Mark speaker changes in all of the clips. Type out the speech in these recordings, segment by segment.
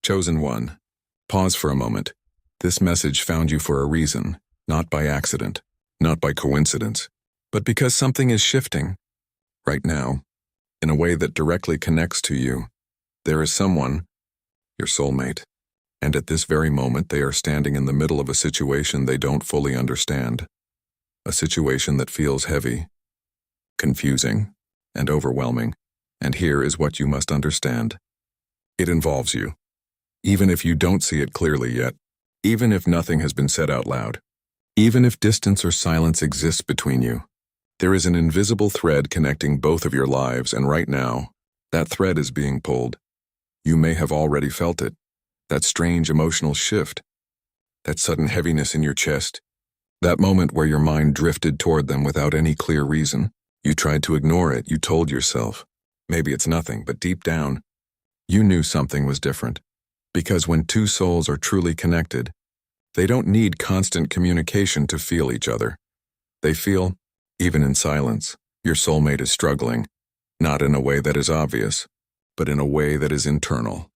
Speaker 1: Chosen one. Pause for a moment. This message found you for a reason, not by accident, not by coincidence, but because something is shifting. Right now, in a way that directly connects to you, there is someone, your soulmate, and at this very moment they are standing in the middle of a situation they don't fully understand. A situation that feels heavy, confusing, and overwhelming. And here is what you must understand. It involves you. Even if you don't see it clearly yet, even if nothing has been said out loud, even if distance or silence exists between you, there is an invisible thread connecting both of your lives, and right now, that thread is being pulled. You may have already felt it, that strange emotional shift, that sudden heaviness in your chest, that moment where your mind drifted toward them without any clear reason. You tried to ignore it, you told yourself, maybe it's nothing, but deep down, you knew something was different. Because when two souls are truly connected, they don't need constant communication to feel each other. They feel, even in silence, your soulmate is struggling, not in a way that is obvious, but in a way that is internal.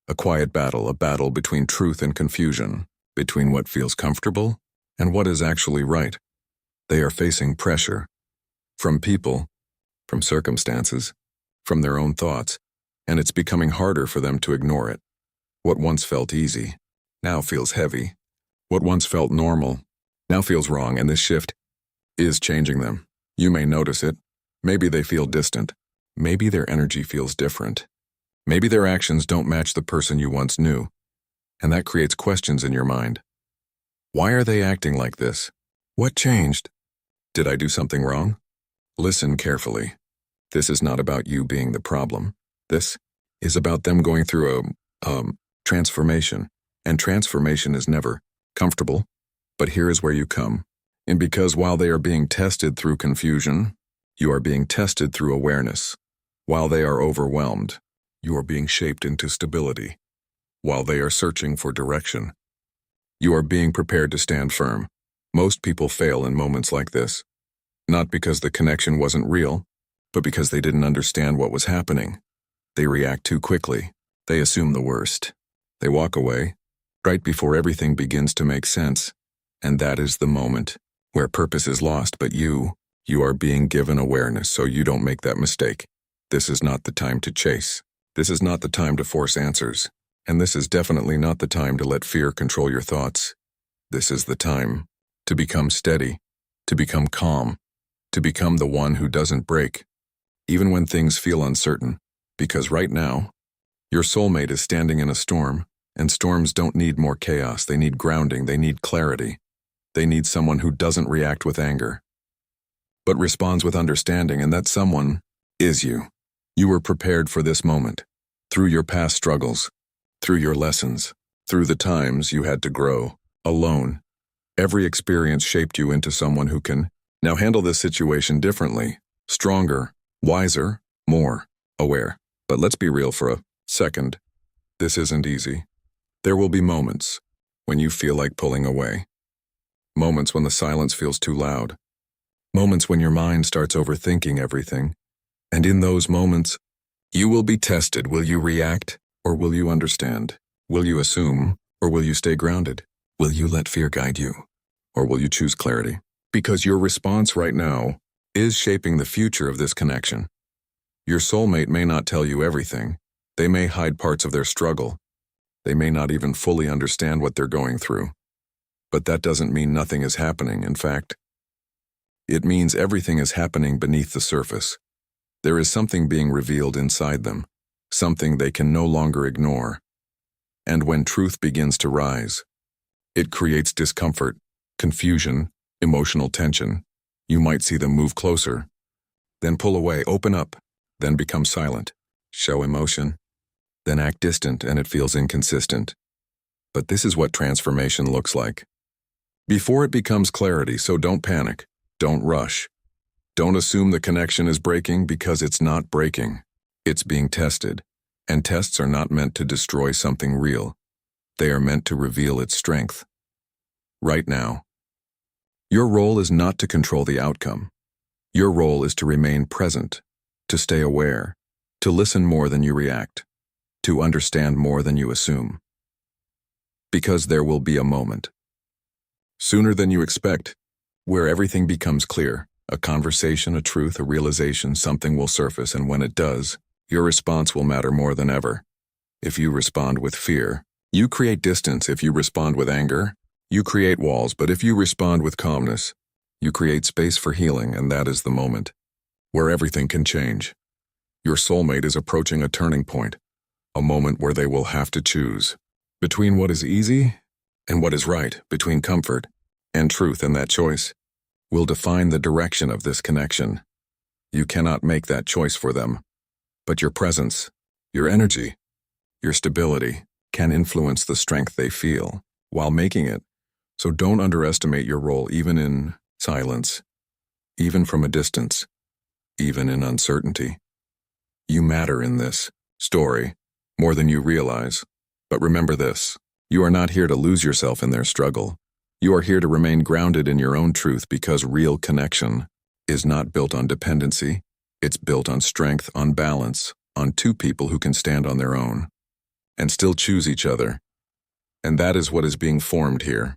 Speaker 1: A quiet battle, a battle between truth and confusion, between what feels comfortable and what is actually right. They are facing pressure. From people, from circumstances, from their own thoughts, and it's becoming harder for them to ignore it. What once felt easy, now feels heavy. What once felt normal, now feels wrong, and this shift is changing them. You may notice it. Maybe they feel distant. Maybe their energy feels different. Maybe their actions don't match the person you once knew, and that creates questions in your mind. Why are they acting like this? What changed? Did I do something wrong? Listen carefully. This is not about you being the problem. This is about them going through a transformation, and transformation is never comfortable. But here is where you come. And because while they are being tested through confusion, you are being tested through awareness. While they are overwhelmed, you are being shaped into stability. While they are searching for direction, you are being prepared to stand firm. Most people fail in moments like this, not because the connection wasn't real, but because they didn't understand what was happening. They react too quickly. They assume the worst. They walk away, right before everything begins to make sense. And that is the moment where purpose is lost, but you are being given awareness so you don't make that mistake. This is not the time to chase. This is not the time to force answers. And this is definitely not the time to let fear control your thoughts. This is the time to become steady, to become calm, to become the one who doesn't break, even when things feel uncertain. Because right now, your soulmate is standing in a storm, and storms don't need more chaos. They need grounding. They need clarity. They need someone who doesn't react with anger, but responds with understanding, and that someone is you. You were prepared for this moment, through your past struggles, through your lessons, through the times you had to grow, alone. Every experience shaped you into someone who can now handle this situation differently, stronger, wiser, more aware. But let's be real for a second. This isn't easy. There will be moments when you feel like pulling away. Moments when the silence feels too loud. Moments when your mind starts overthinking everything. And in those moments, you will be tested. Will you react, or will you understand? Will you assume, or will you stay grounded? Will you let fear guide you, or will you choose clarity? Because your response right now is shaping the future of this connection. Your soulmate may not tell you everything. They may hide parts of their struggle. They may not even fully understand what they're going through. But that doesn't mean nothing is happening. In fact, it means everything is happening beneath the surface. There is something being revealed inside them, something they can no longer ignore. And when truth begins to rise, it creates discomfort, confusion, emotional tension. You might see them move closer, then pull away, open up, then become silent, show emotion, then act distant, and it feels inconsistent. But this is what transformation looks like. Before it becomes clarity, so don't panic, don't rush. Don't assume the connection is breaking, because it's not breaking. It's being tested, and tests are not meant to destroy something real. They are meant to reveal its strength. Right now, your role is not to control the outcome. Your role is to remain present, to stay aware, to listen more than you react. to understand more than you assume. Because there will be a moment, sooner than you expect, where everything becomes clear. A conversation, a truth, a realization, something will surface, and when it does, your response will matter more than ever. If you respond with fear, you create distance. If you respond with anger, you create walls. But if you respond with calmness, you create space for healing, and that is the moment where everything can change. Your soulmate is approaching a turning point, a moment where they will have to choose between what is easy and what is right, between comfort and truth, and that choice will define the direction of this connection. You cannot make that choice for them, but your presence, your energy, your stability can influence the strength they feel while making it. So don't underestimate your role, even in silence, even from a distance, even in uncertainty. You matter in this story more than you realize. But remember this, you are not here to lose yourself in their struggle. You are here to remain grounded in your own truth, because real connection is not built on dependency. It's built on strength, on balance, on two people who can stand on their own and still choose each other. And that is what is being formed here.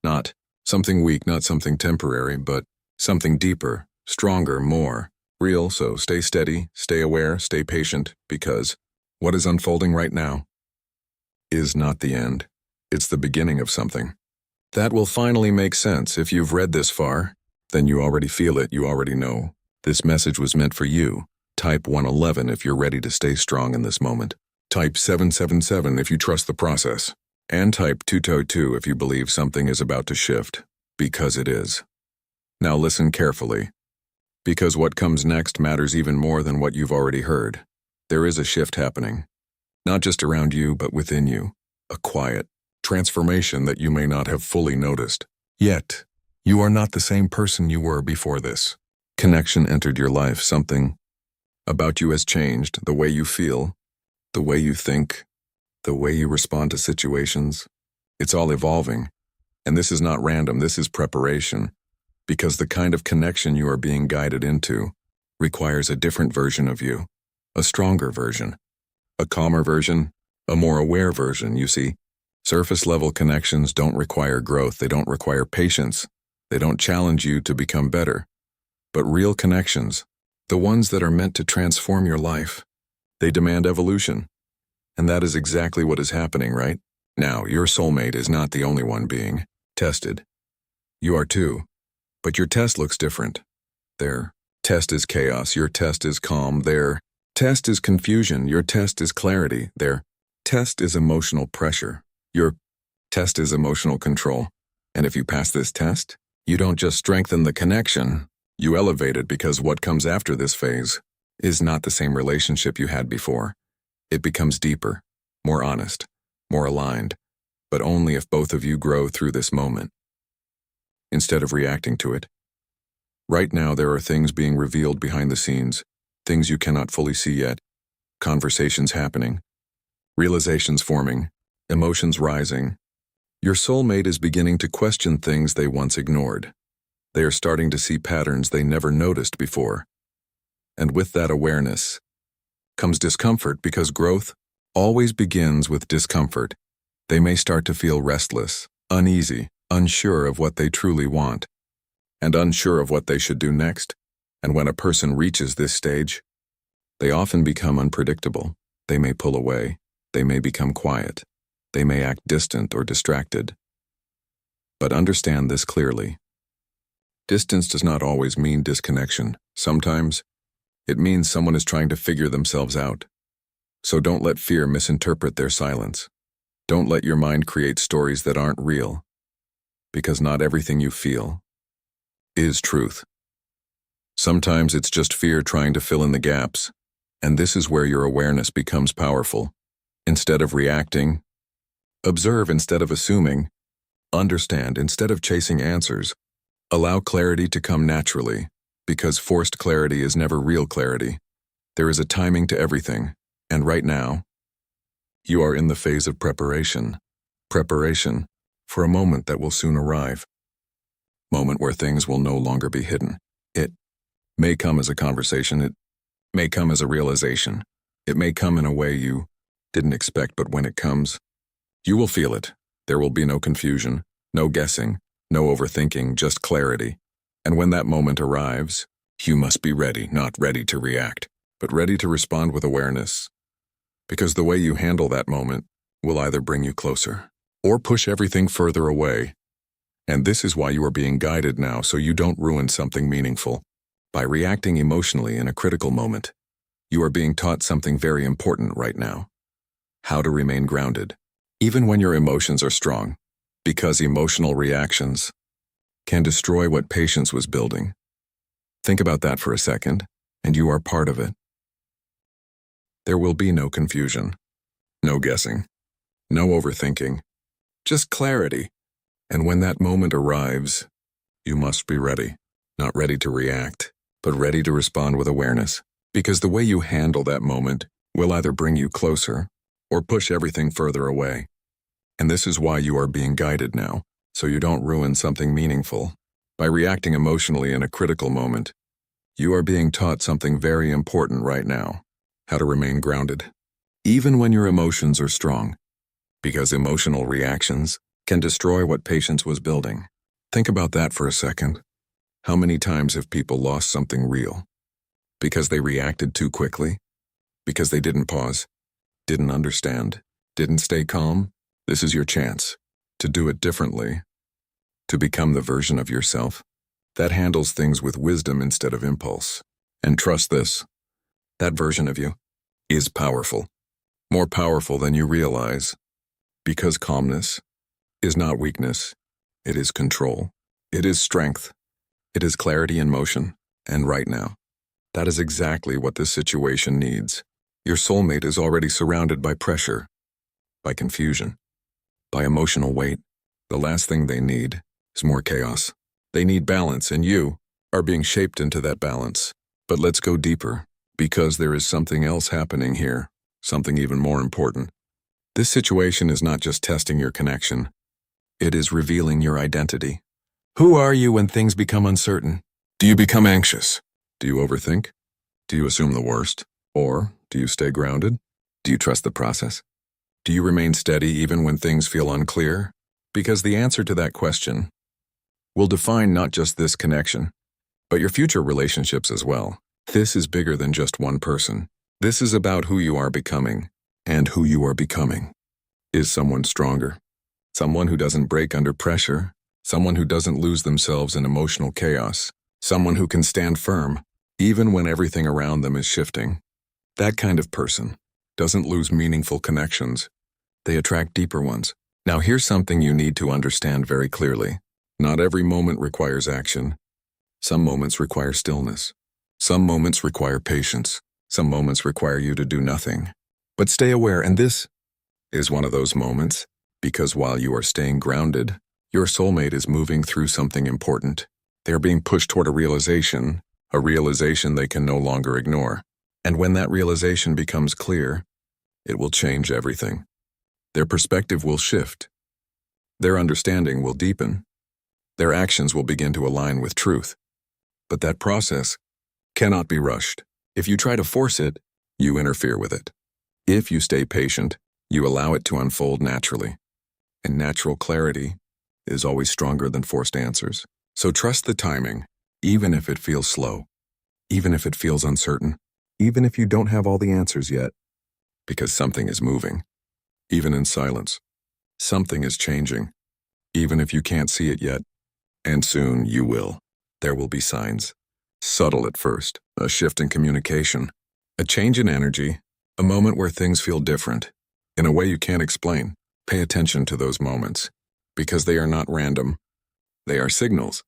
Speaker 1: Not something weak, not something temporary, but something deeper, stronger, more real. So stay steady, stay aware, stay patient, because what is unfolding right now is not the end. It's the beginning of something that will finally make sense. If you've read this far, then you already feel it, you already know. This message was meant for you. Type 111 if you're ready to stay strong in this moment. Type 777 if you trust the process. And type 222 if you believe something is about to shift, because it is. Now listen carefully, because what comes next matters even more than what you've already heard. There is a shift happening, not just around you, but within you. A quiet transformation that you may not have fully noticed. Yet, you are not the same person you were before this connection entered your life. Something about you has changed. The way you feel, the way you think, the way you respond to situations. It's all evolving. And this is not random, this is preparation. Because the kind of connection you are being guided into requires a different version of you. A stronger version. A calmer version. A more aware version. You see, surface-level connections don't require growth, they don't require patience, they don't challenge you to become better. But real connections, the ones that are meant to transform your life, they demand evolution. And that is exactly what is happening right now. Your soulmate is not the only one being tested. You are too. But your test looks different. Their test is chaos, your test is calm, their test is confusion, your test is clarity, their test is emotional pressure. Your test is emotional control. And if you pass this test, you don't just strengthen the connection, you elevate it, because what comes after this phase is not the same relationship you had before. It becomes deeper, more honest, more aligned, but only if both of you grow through this moment, instead of reacting to it. Right now there are things being revealed behind the scenes, things you cannot fully see yet, conversations happening, realizations forming, emotions rising. Your soulmate is beginning to question things they once ignored. They are starting to see patterns they never noticed before. And with that awareness comes discomfort, because growth always begins with discomfort. They may start to feel restless, uneasy, unsure of what they truly want, and unsure of what they should do next. And when a person reaches this stage, they often become unpredictable. They may pull away, they may become quiet, they may act distant or distracted. But understand this clearly. Distance does not always mean disconnection. Sometimes it means someone is trying to figure themselves out. So don't let fear misinterpret their silence. Don't let your mind create stories that aren't real, because not everything you feel is truth. Sometimes it's just fear trying to fill in the gaps, and this is where your awareness becomes powerful. Instead of reacting, observe instead of assuming, understand instead of chasing answers. Allow clarity to come naturally, because forced clarity is never real clarity. There is a timing to everything, and right now, you are in the phase of preparation. Preparation for a moment that will soon arrive. Moment where things will no longer be hidden. It may come as a conversation, it may come as a realization, it may come in a way you didn't expect, but when it comes, you will feel it. There will be no confusion, no guessing, no overthinking, just clarity. And when that moment arrives, you must be ready, not ready to react, but ready to respond with awareness. Because the way you handle that moment will either bring you closer or push everything further away. And this is why you are being guided now, so you don't ruin something meaningful. By reacting emotionally in a critical moment, you are being taught something very important right now. How to remain grounded, even when your emotions are strong, because emotional reactions can destroy what patience was building. Think about that for a second, and you are part of it. There will be no confusion, no guessing, no overthinking, just clarity. And when that moment arrives, you must be ready, not ready to react, but ready to respond with awareness. Because the way you handle that moment will either bring you closer or push everything further away. And this is why you are being guided now, so you don't ruin something meaningful. By reacting emotionally in a critical moment, you are being taught something very important right now: how to remain grounded, even when your emotions are strong, because emotional reactions can destroy what patience was building. Think about that for a second. How many times have people lost something real? Because they reacted too quickly? Because they didn't pause, didn't understand, didn't stay calm? This is your chance to do it differently, to become the version of yourself that handles things with wisdom instead of impulse. And trust this, that version of you is powerful, more powerful than you realize, because calmness is not weakness, it is control, it is strength, it is clarity in motion. And right now, that is exactly what this situation needs. Your soulmate is already surrounded by pressure, by confusion, by emotional weight. The last thing they need is more chaos. They need balance, and you are being shaped into that balance. But let's go deeper, because there is something else happening here, something even more important. This situation is not just testing your connection. It is revealing your identity. Who are you when things become uncertain? Do you become anxious? Do you overthink? Do you assume the worst? Or do you stay grounded? Do you trust the process? Do you remain steady even when things feel unclear? Because the answer to that question will define not just this connection, but your future relationships as well. This is bigger than just one person. This is about who you are becoming, and who you are becoming is someone stronger, someone who doesn't break under pressure, someone who doesn't lose themselves in emotional chaos, someone who can stand firm even when everything around them is shifting. That kind of person doesn't lose meaningful connections. They attract deeper ones. Now here's something you need to understand very clearly. Not every moment requires action. Some moments require stillness. Some moments require patience. Some moments require you to do nothing. But stay aware, and this is one of those moments, because while you are staying grounded, your soulmate is moving through something important. They are being pushed toward a realization they can no longer ignore. And when that realization becomes clear, it will change everything. Their perspective will shift. Their understanding will deepen. Their actions will begin to align with truth. But that process cannot be rushed. If you try to force it, you interfere with it. If you stay patient, you allow it to unfold naturally. And natural clarity is always stronger than forced answers. So trust the timing, even if it feels slow, even if it feels uncertain, even if you don't have all the answers yet, because something is moving. Even in silence, something is changing, even if you can't see it yet. And soon you will. There will be signs. Subtle at first, a shift in communication, a change in energy, a moment where things feel different, in a way you can't explain. Pay attention to those moments, because they are not random. They are signals.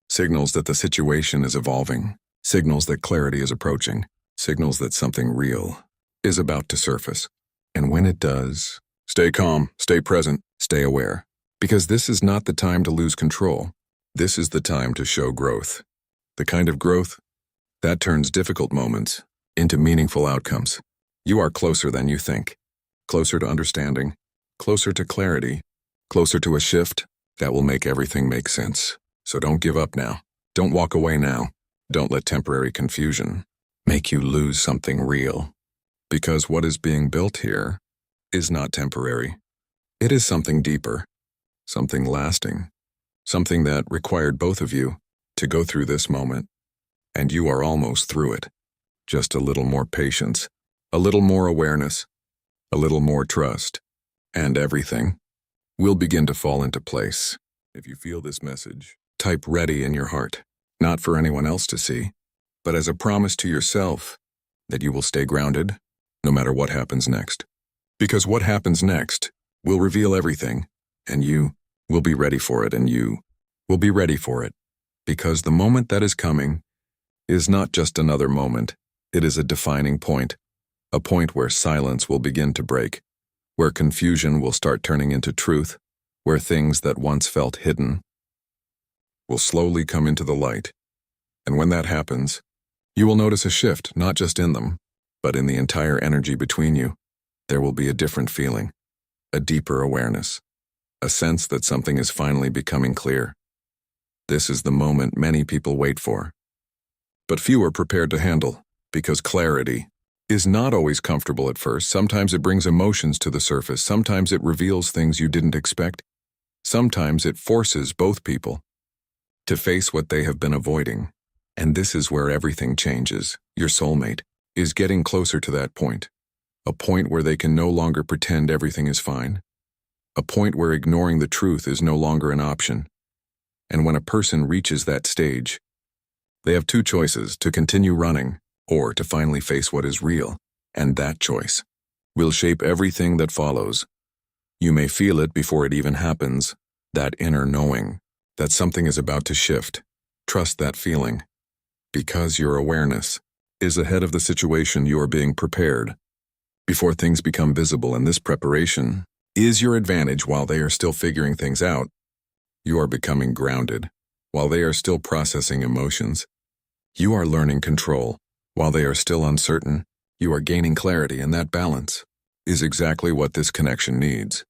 Speaker 1: Signals that the situation is evolving, signals that clarity is approaching, signals that something real is about to surface. And when it does, stay calm, stay present, stay aware, because this is not the time to lose control. This is the time to show growth. The kind of growth that turns difficult moments into meaningful outcomes. You are closer than you think, closer to understanding, closer to clarity, closer to a shift that will make everything make sense. So don't give up now. Don't walk away now. Don't let temporary confusion make you lose something real. Because what is being built here is not temporary. It is something deeper, something lasting, something that required both of you to go through this moment. And you are almost through it. Just a little more patience, a little more awareness, a little more trust, and everything will begin to fall into place. If you feel this message, type ready in your heart, not for anyone else to see, but as a promise to yourself that you will stay grounded no matter what happens next. Because what happens next will reveal everything, and you will be ready for it, and you will be ready for it. Because the moment that is coming is not just another moment, it is a defining point, a point where silence will begin to break, where confusion will start turning into truth, where things that once felt hidden will slowly come into the light. And when that happens, you will notice a shift, not just in them, but in the entire energy between you. There will be a different feeling, a deeper awareness, a sense that something is finally becoming clear. This is the moment many people wait for, but few are prepared to handle, because clarity is not always comfortable at first. Sometimes it brings emotions to the surface. Sometimes it reveals things you didn't expect. Sometimes it forces both people to face what they have been avoiding. And this is where everything changes. Your soulmate is getting closer to that point, a point where they can no longer pretend everything is fine, a point where ignoring the truth is no longer an option. And when a person reaches that stage, they have two choices: to continue running or to finally face what is real. And that choice will shape everything that follows. You may feel it before it even happens, that inner knowing that something is about to shift. Trust that feeling, because your awareness is ahead of the situation. You are being prepared before things become visible, and this preparation is your advantage while they are still figuring things out. You are becoming grounded while they are still processing emotions. You are learning control while they are still uncertain. You are gaining clarity, and that balance is exactly what this connection needs.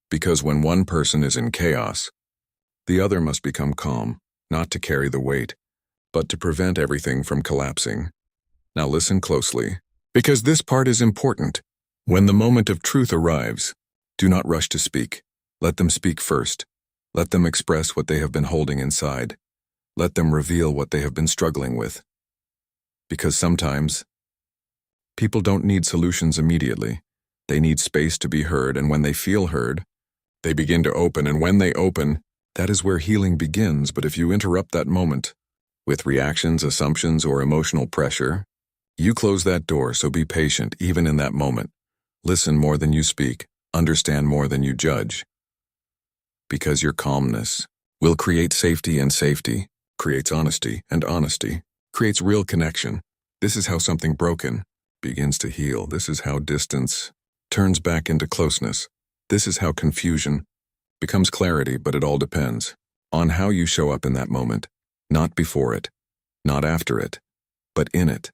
Speaker 1: Because when one person is in chaos, the other must become calm, not to carry the weight, but to prevent everything from collapsing. Now listen closely, because this part is important. When the moment of truth arrives, do not rush to speak. Let them speak first. Let them express what they have been holding inside. Let them reveal what they have been struggling with. Because sometimes, people don't need solutions immediately. They need space to be heard, and when they feel heard, they begin to open, and when they open, that is where healing begins. But if you interrupt that moment with reactions, assumptions, or emotional pressure, you close that door. So be patient, even in that moment. Listen more than you speak. Understand more than you judge. Because your calmness will create safety, and safety creates honesty, and honesty creates real connection. This is how something broken begins to heal. This is how distance turns back into closeness. This is how confusion becomes clarity, but it all depends on how you show up in that moment. Not before it, not after it, but in it.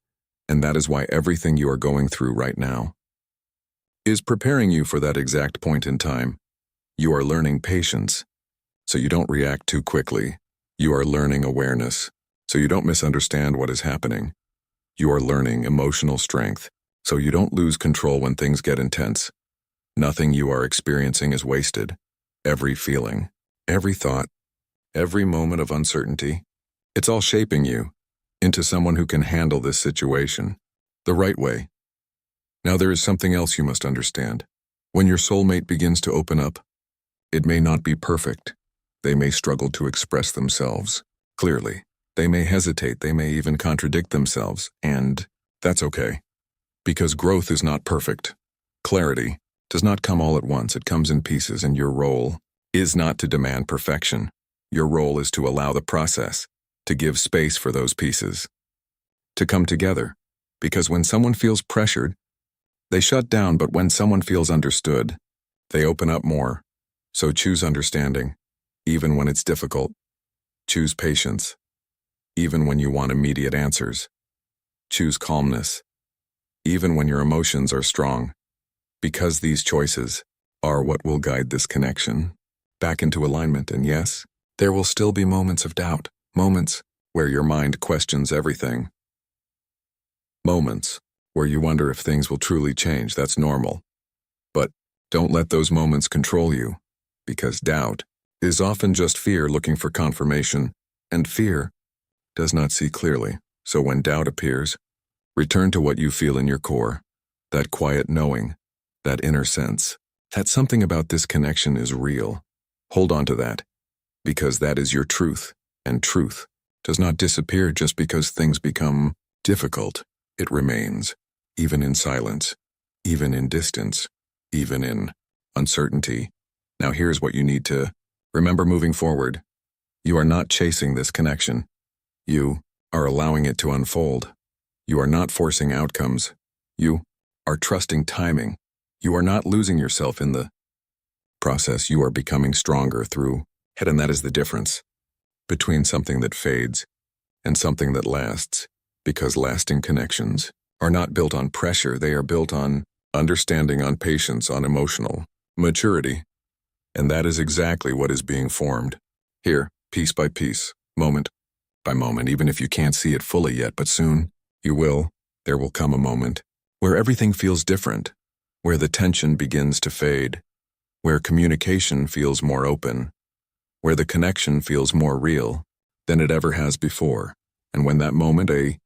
Speaker 1: And that is why everything you are going through right now is preparing you for that exact point in time. You are learning patience, so you don't react too quickly. You are learning awareness, so you don't misunderstand what is happening. You are learning emotional strength, so you don't lose control when things get intense. Nothing you are experiencing is wasted. Every feeling, every thought, every moment of uncertainty, it's all shaping you into someone who can handle this situation the right way. Now there is something else you must understand. When your soulmate begins to open up, it may not be perfect. They may struggle to express themselves clearly. They may hesitate. They may even contradict themselves. And that's okay. Because growth is not perfect. Clarity does not come all at once. It comes in pieces, and your role is not to demand perfection. Your role is to allow the process, to give space for those pieces to come together. Because when someone feels pressured, they shut down, but when someone feels understood, they open up more. So choose understanding, even when it's difficult. Choose patience, even when you want immediate answers. Choose calmness, even when your emotions are strong. Because these choices are what will guide this connection back into alignment. And yes, there will still be moments of doubt, moments where your mind questions everything, moments where you wonder if things will truly change. That's normal. But Don't let those moments control you, because doubt is often just fear looking for confirmation, and fear does not see clearly. So when doubt appears, return to what you feel in your core, that quiet knowing, that inner sense, that something about this connection is real. Hold on to that, because that is your truth, and truth does not disappear just because things become difficult. It remains, even in silence, even in distance, even in uncertainty. Now here's what you need to remember moving forward. You are not chasing this connection. You are allowing it to unfold. You are not forcing outcomes. You are trusting timing. You are not losing yourself in the process. You are becoming stronger through it, and that is the difference between something that fades and something that lasts, because lasting connections are not built on pressure. They are built on understanding, on patience, on emotional maturity. And that is exactly what is being formed here, piece by piece, moment by moment, even if you can't see it fully yet, but soon you will. There will come a moment where everything feels different, where the tension begins to fade, where communication feels more open, where the connection feels more real than it ever has before. And when that moment, a